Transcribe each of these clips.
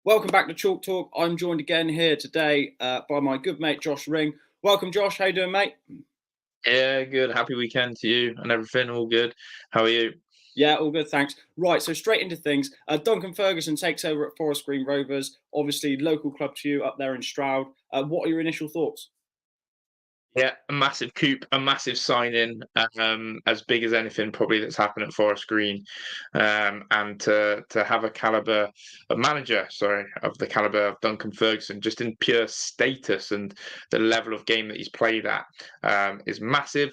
Welcome back to Chalk Talk. I'm joined again here today by my good mate Josh Ring. Welcome, Josh. How you doing, mate? Yeah, good. Happy weekend to you and everything. All good. How are you? Yeah, all good, thanks. Right, so straight into things. Duncan Ferguson takes over at Forest Green Rovers, obviously local club to you up there in Stroud. What are your initial thoughts? Yeah, a massive coup, a massive signing, as big as anything probably that's happened at Forest Green, and to have a manager, sorry, of the caliber of Duncan Ferguson, just in pure status and the level of game that he's played at, is massive.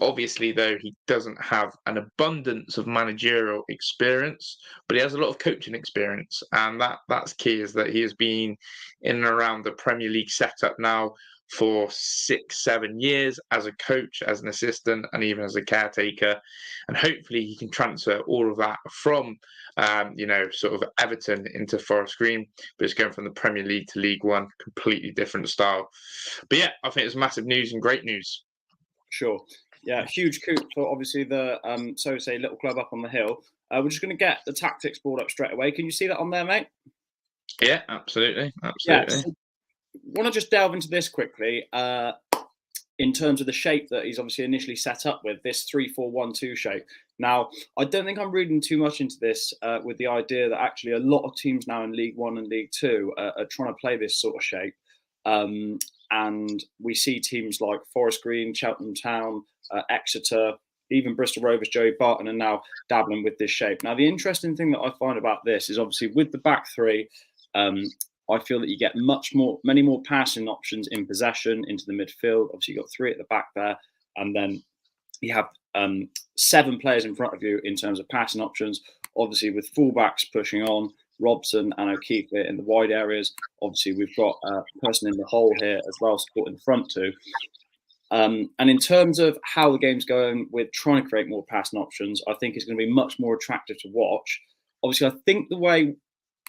Obviously, though, he doesn't have an abundance of managerial experience, but he has a lot of coaching experience, and that's key. Is that he has been in and around the Premier League setup now for 6, 7 years as a coach, as an assistant, and even as a caretaker. And hopefully he can transfer all of that from, sort of Everton into Forest Green, but it's going from the Premier League to League One, completely different style. But yeah, I think it's massive news and great news. Sure. Yeah, huge coup for obviously the so to say little club up on the hill. We're just going to get the tactics board up straight away. Can you see that on there, mate? Yeah, absolutely, Yeah. absolutely. So, want to just delve into this quickly. In terms of the shape that he's obviously initially set up with, this 3-4-1-2 shape. Now, I don't think I'm reading too much into this with the idea that actually a lot of teams now in League One and League Two are trying to play this sort of shape. And we see teams like Forest Green, Cheltenham Town, Exeter, even Bristol Rovers, Joey Barton are now dabbling with this shape. Now, the interesting thing that I find about this is obviously with the back three, um, I feel that you get many more passing options in possession into the midfield. Obviously, you've got three at the back there, and then you have seven players in front of you in terms of passing options. Obviously, with fullbacks pushing on, Robson and O'Keefe in the wide areas. Obviously, we've got a person in the hole here as well, supporting the front two. And in terms of how the game's going with trying to create more passing options, I think it's going to be much more attractive to watch. Obviously, I think the way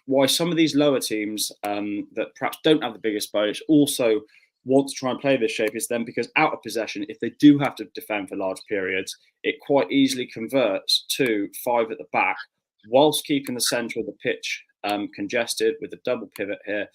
why some of these lower teams that perhaps don't have the biggest budget also want to try and play this shape is then because out of possession, if they do have to defend for large periods, it quite easily converts to five at the back, whilst keeping the centre of the pitch congested with a double pivot here.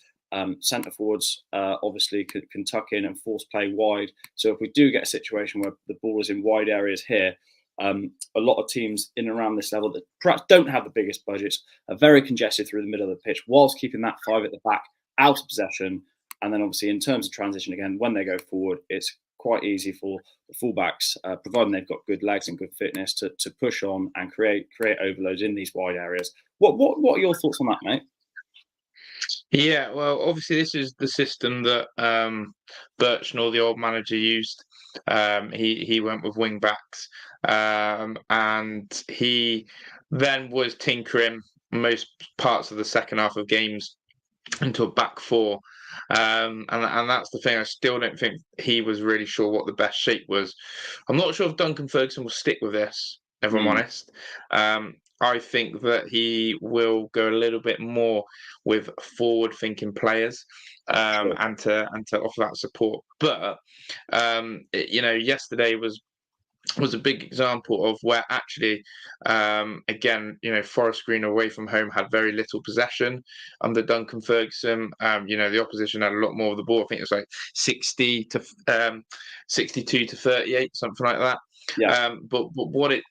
Centre forwards obviously can tuck in and force play wide. So if we do get a situation where the ball is in wide areas here, a lot of teams in and around this level that perhaps don't have the biggest budgets are very congested through the middle of the pitch, whilst keeping that five at the back out of possession. And then obviously in terms of transition, again, when they go forward, it's quite easy for the fullbacks, providing they've got good legs and good fitness, to push on and create overloads in these wide areas. What are your thoughts on that, mate? Yeah, well, obviously this is the system that Birchnell, the old manager, used. He went with wing backs, and he then was tinkering most parts of the second half of games into a back four. And that's the thing. I still don't think he was really sure what the best shape was. I'm not sure if Duncan Ferguson will stick with this, if I'm Mm, honest. I think that he will go a little bit more with forward-thinking players, sure. and to offer that support. But yesterday was a big example of where actually, again, Forest Green away from home had very little possession under Duncan Ferguson. The opposition had a lot more of the ball. I think it was like 62 to 38, something like that. Yeah. But what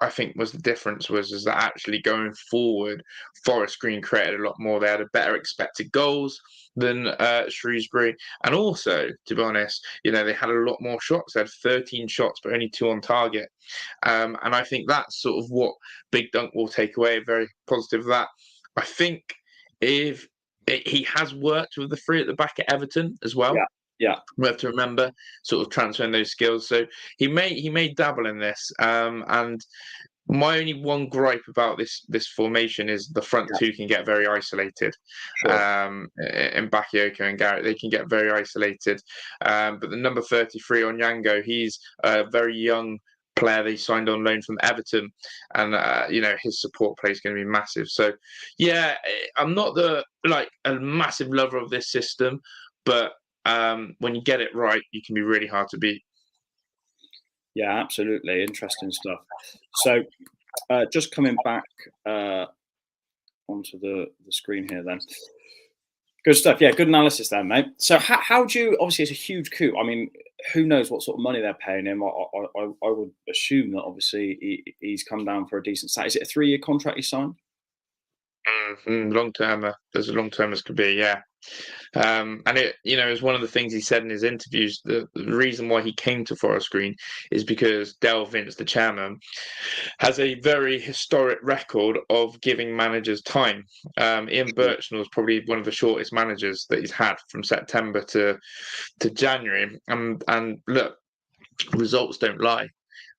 I think was the difference was that actually going forward, Forest Green created a lot more. They had a better expected goals than Shrewsbury, and also, to be honest, they had a lot more shots. They had 13 shots, but only two on target. And I think that's sort of what Big Dunk will take away. Very positive of that. I think if he has worked with the three at the back at Everton as well. Yeah. Yeah. We have to remember sort of transferring those skills. So he may dabble in this. And my only one gripe about this formation is the front Yeah. two can get very isolated. Sure. In Bakayoko and Garrett, they can get very isolated. But the number 33 on Yango, he's a very young player they signed on loan from Everton, and his support play is going to be massive. So yeah, I'm not a massive lover of this system, but when you get it right, you can be really hard to beat. Yeah, absolutely. Interesting stuff. So, just coming back onto the screen here then. Good stuff. Yeah, good analysis there, mate. So how do you? Obviously, it's a huge coup. I mean, who knows what sort of money they're paying him? I would assume that obviously he's come down for a decent salary. Is it a 3-year contract he signed? Long term, as long term as could be, yeah. And it, is one of the things he said in his interviews. The reason why he came to Forest Green is because Dale Vince, the chairman, has a very historic record of giving managers time. Ian Birchnell is probably one of the shortest managers that he's had, from September to January. And look, results don't lie.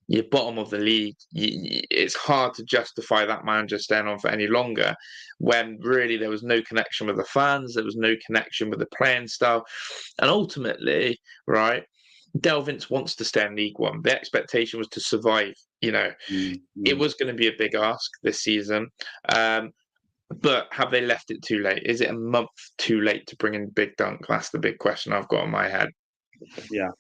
You're bottom of the league. It's hard to justify that manager staying on for any longer, when really there was no connection with the fans, there was no connection with the playing style, and ultimately, right, Dale Vince wants to stay in League One. The expectation was to survive. It was going to be a big ask this season, but have they left it too late? Is it a month too late to bring in Big Dunk? That's the big question I've got in my head. Yeah.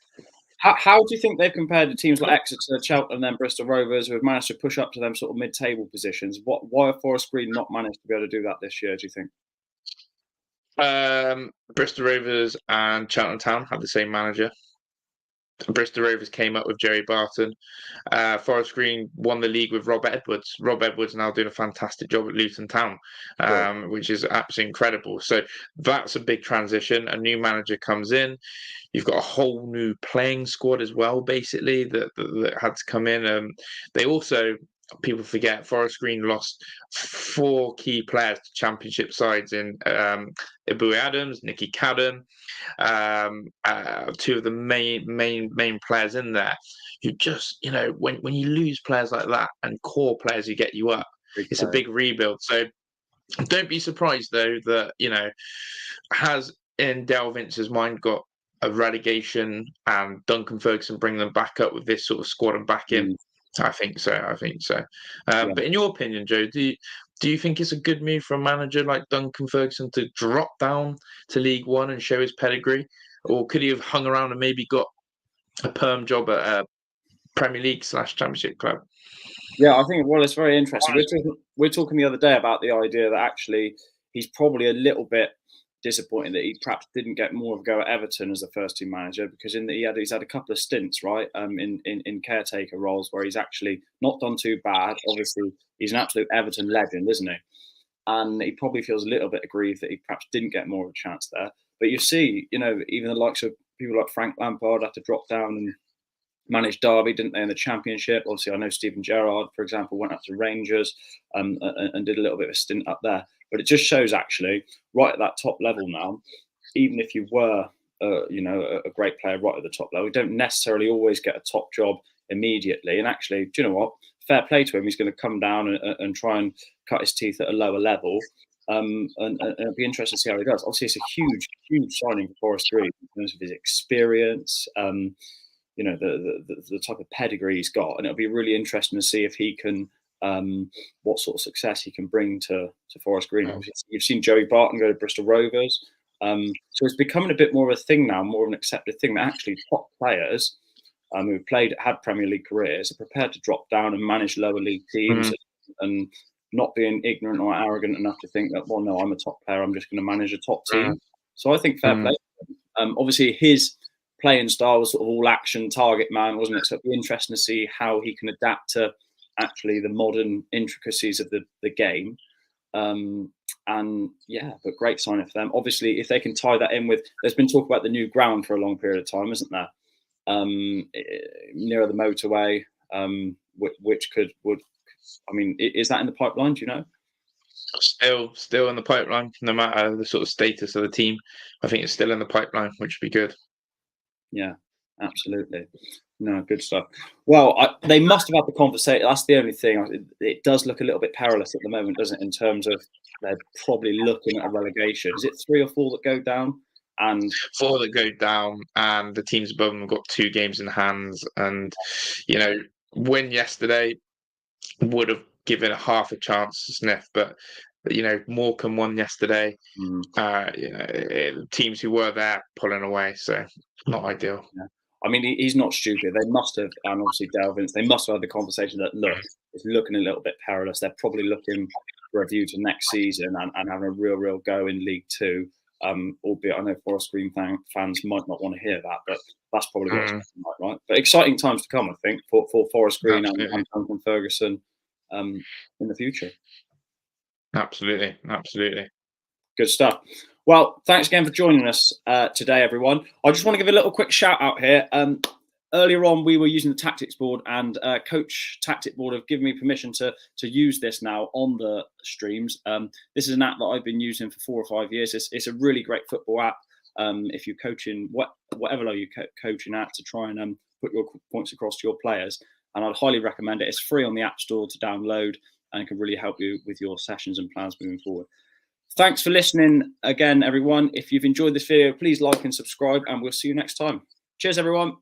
How do you think they've compared to teams like Exeter, Cheltenham, and then Bristol Rovers, who have managed to push up to them sort of mid-table positions? Why have Forest Green not managed to be able to do that this year, do you think? Bristol Rovers and Cheltenham Town have the same manager. Bristol Rovers came up with Jerry Barton. Forest Green won the league with Rob Edwards. Rob Edwards now doing a fantastic job at Luton Town, which is absolutely incredible. So that's a big transition. A new manager comes in. You've got a whole new playing squad as well, basically, that had to come in. They also, people forget, Forest Green lost 4 key players to championship sides in Ibu Adams, Nicky Cadden, 2 of the main players in there. You just, when you lose players like that and core players who get you up, it's a big rebuild. So don't be surprised, though, that, has in Dale Vince's mind got a relegation and Duncan Ferguson bring them back up with this sort of squad and back in. I think so. But in your opinion, Joe, do you think it's a good move for a manager like Duncan Ferguson to drop down to League One and show his pedigree? Or could he have hung around and maybe got a perm job at a Premier League / Championship club? Yeah, I think, well, it's very interesting. We're talking the other day about the idea that actually he's probably a little bit disappointed that he perhaps didn't get more of a go at Everton as the first team manager, because he's had a couple of stints, right, in caretaker roles where he's actually not done too bad. Obviously, he's an absolute Everton legend, isn't he? And he probably feels a little bit aggrieved that he perhaps didn't get more of a chance there. But you see, even the likes of people like Frank Lampard had to drop down and managed Derby, didn't they, in the Championship? Obviously, I know Steven Gerrard, for example, went up to Rangers and did a little bit of a stint up there. But it just shows, actually, right at that top level now, even if you were, a great player right at the top level, you don't necessarily always get a top job immediately. And actually, do you know what? Fair play to him. He's going to come down and try and cut his teeth at a lower level. And it'll be interesting to see how he does. Obviously, it's a huge, huge signing for Forest Green in terms of his experience. The type of pedigree he's got, and it'll be really interesting to see if he can, what sort of success he can bring to Forest Green. Obviously, you've seen Joey Barton go to Bristol Rovers, so it's becoming a bit more of a thing now, more of an accepted thing, that actually top players who had Premier League careers are prepared to drop down and manage lower league teams, and not being ignorant or arrogant enough to think that, well, no, I'm a top player, I'm just going to manage a top team. So I think fair play. Obviously, his playing style was sort of all action, target man, wasn't it? So it'd be interesting to see how he can adapt to actually the modern intricacies of the game. But great signing for them. Obviously, if they can tie that in with, there's been talk about the new ground for a long period of time, isn't there? Near the motorway, which is that in the pipeline? Do you know? Still in the pipeline, no matter the sort of status of the team. I think it's still in the pipeline, which would be good. Yeah, absolutely. No, good stuff. Well, they must have had the conversation. That's the only thing. It does look a little bit perilous at the moment, doesn't it? In terms of they're probably looking at a relegation. Is it 3 or 4 that go down? And 4 that go down, and the teams above them have got 2 games in hands. And win yesterday would have given a half a chance to sniff, but Morecambe won yesterday. Teams who were there pulling away, so not ideal. Yeah. I mean, he's not stupid. They must have, and obviously Dale Vince, they must have had the conversation that, look, it's looking a little bit perilous. They're probably looking for a view to next season and having a real go in League Two. Albeit I know Forest Green fans might not want to hear that, but that's probably what's like, right? But exciting times to come, I think, for Forest Green and Duncan Ferguson in the future. Absolutely. Good stuff. Well, thanks again for joining us today, everyone. I just want to give a little quick shout out here. Earlier on, we were using the tactics board, and Coach Tactic Board have given me permission to use this now on the streams. This is an app that I've been using for 4 or 5 years. It's a really great football app. If you're coaching, whatever level you're coaching at, to try and put your points across to your players. And I'd highly recommend it. It's free on the App Store to download, and it can really help you with your sessions and plans moving forward. Thanks for listening again, everyone. If you've enjoyed this video, please like and subscribe, and we'll see you next time. Cheers, everyone.